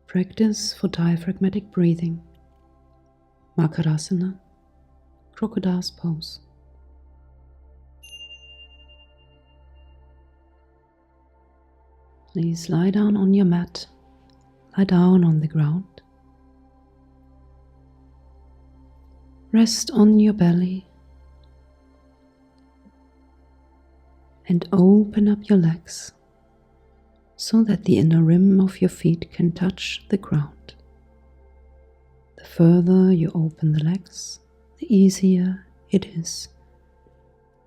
Practice for diaphragmatic breathing. Makarasana, Crocodile Pose. Please lie down on your mat, lie down on the ground. Rest on your belly and open up your legs so that the inner rim of your feet can touch the ground. The further you open the legs, the easier it is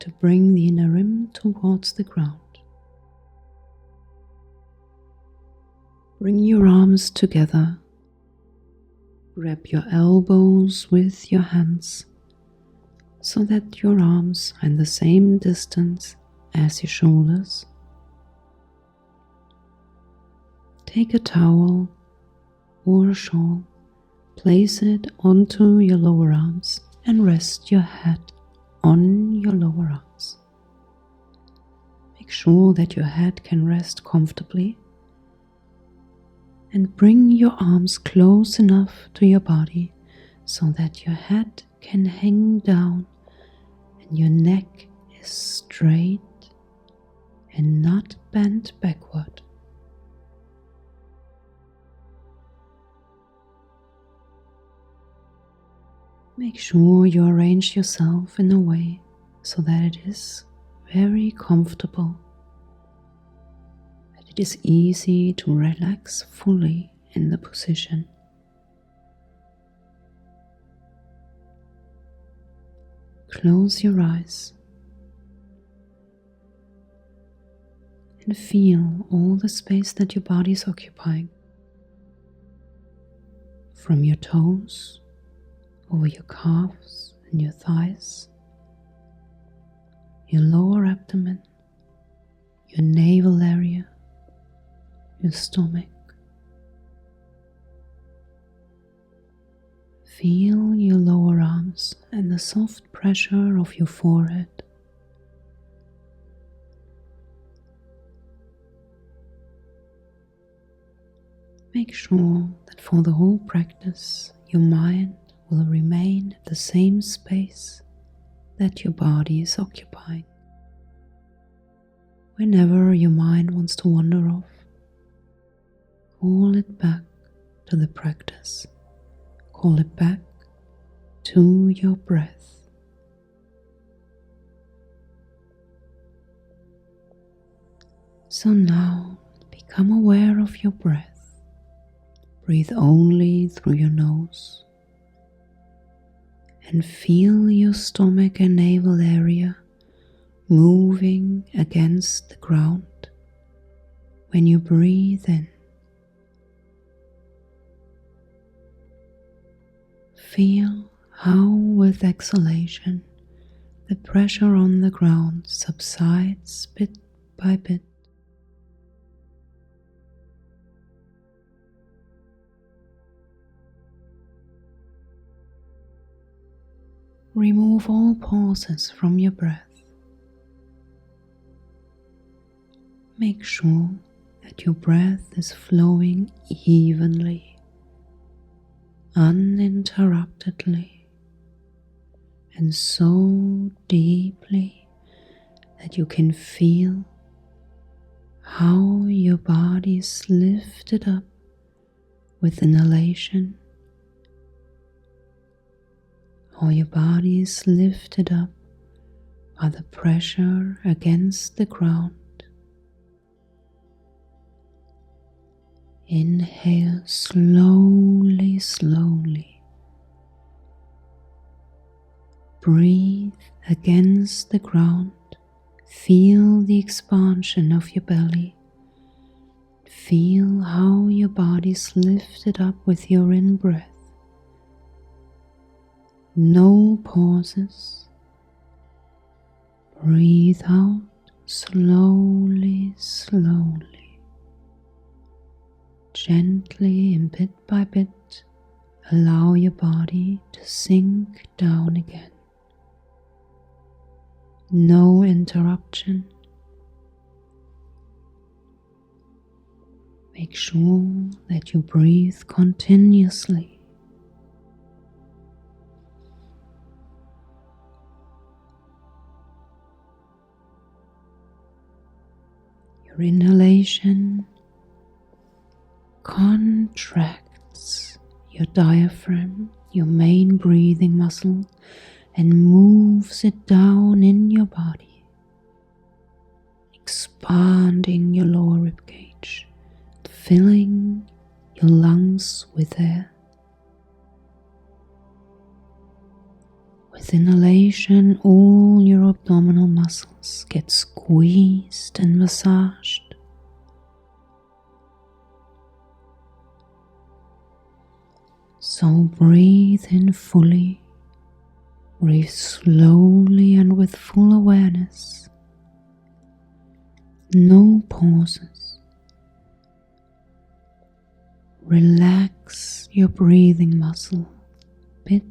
to bring the inner rim towards the ground. Bring your arms together. Grab your elbows with your hands so that your arms are in the same distance as your shoulders. Take a towel or a shawl, place it onto your lower arms and rest your head on your lower arms. Make sure that your head can rest comfortably and bring your arms close enough to your body so that your head can hang down and your neck is straight and not bent backward. Make sure you arrange yourself in a way so that it is very comfortable. It is easy to relax fully in the position. Close your eyes and feel all the space that your body is occupying. From your toes, over your calves and your thighs, your lower abdomen, your navel area, your stomach. Feel your lower arms and the soft pressure of your forehead. Make sure that for the whole practice, your mind will remain at the same space that your body is occupying. Whenever your mind wants to wander off, call it back to the practice. Call it back to your breath. So now become aware of your breath. Breathe only through your nose and feel your stomach and navel area moving against the ground when you breathe in. Feel how with exhalation the pressure on the ground subsides bit by bit. Remove all pauses from your breath. Make sure that your breath is flowing evenly, uninterruptedly, and so deeply that you can feel how your body is lifted up with inhalation, how your body is lifted up by the pressure against the ground. Inhale slowly, slowly. Breathe against the ground. Feel the expansion of your belly. Feel how your body is lifted up with your in-breath. No pauses. Breathe out slowly, slowly. Gently and bit by bit, allow your body to sink down again. No interruption. Make sure that you breathe continuously. Your inhalation contracts your diaphragm, your main breathing muscle, and moves it down in your body, expanding your lower rib cage, filling your lungs with air. With inhalation, all your abdominal muscles get squeezed and massaged. So breathe in fully, breathe slowly and with full awareness. No pauses. Relax your breathing muscle bit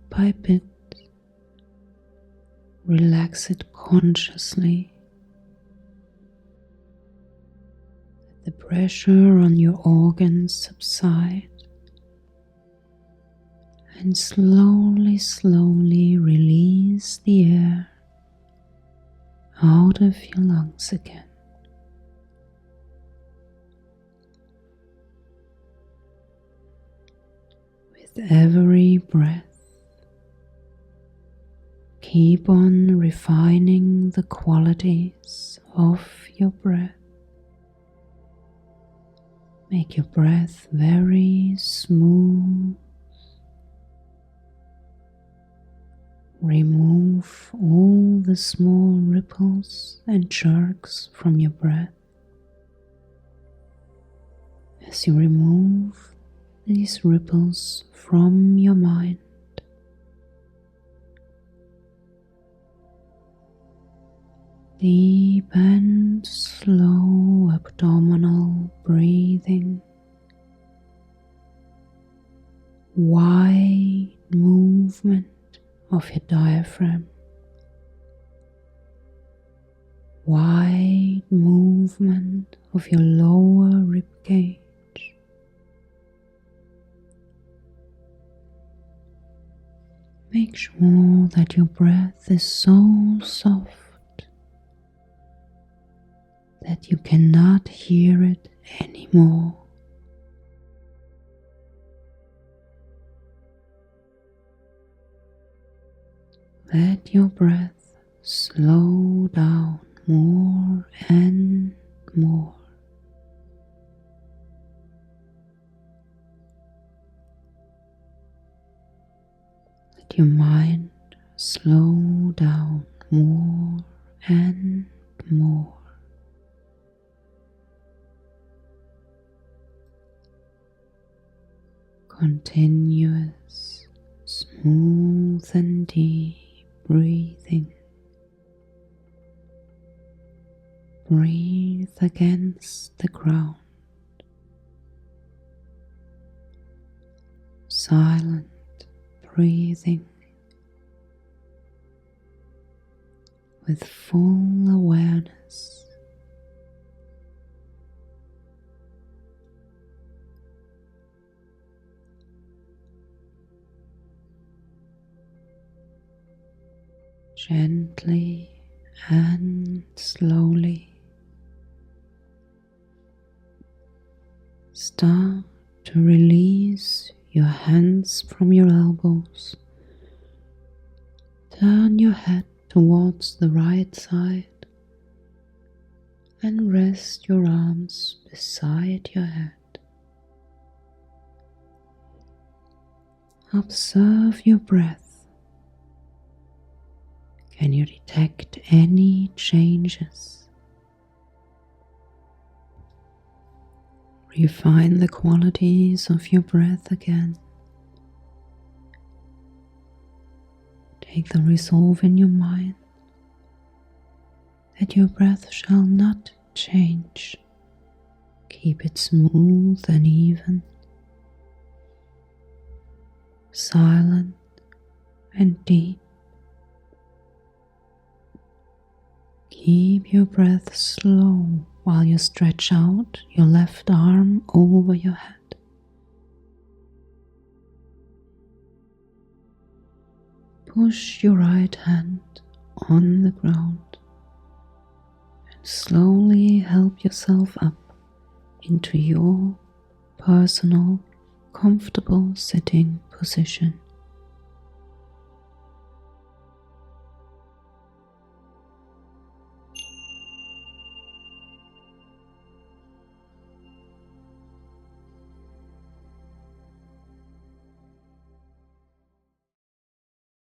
by bit. Relax it consciously. Let the pressure on your organs subside. And slowly, slowly release the air out of your lungs again. With every breath, keep on refining the qualities of your breath. Make your breath very smooth. Remove all the small ripples and jerks from your breath. As you remove these ripples from your mind, deep and slow abdominal breathing, wide movement of your diaphragm, wide movement of your lower rib cage. Make sure that your breath is so soft that you cannot hear it anymore. Let your breath slow down more and more. Let your mind slow down more and more. Continuous, smooth and deep breathing. Breathe against the ground. Silent breathing with full awareness. Gently and slowly start to release your hands from your elbows. Turn your head towards the right side and rest your arms beside your head. Observe your breath. Can you detect any changes? Refine the qualities of your breath again. Take the resolve in your mind that your breath shall not change. Keep it smooth and even, silent and deep. Keep your breath slow while you stretch out your left arm over your head. Push your right hand on the ground and slowly help yourself up into your personal, comfortable sitting position.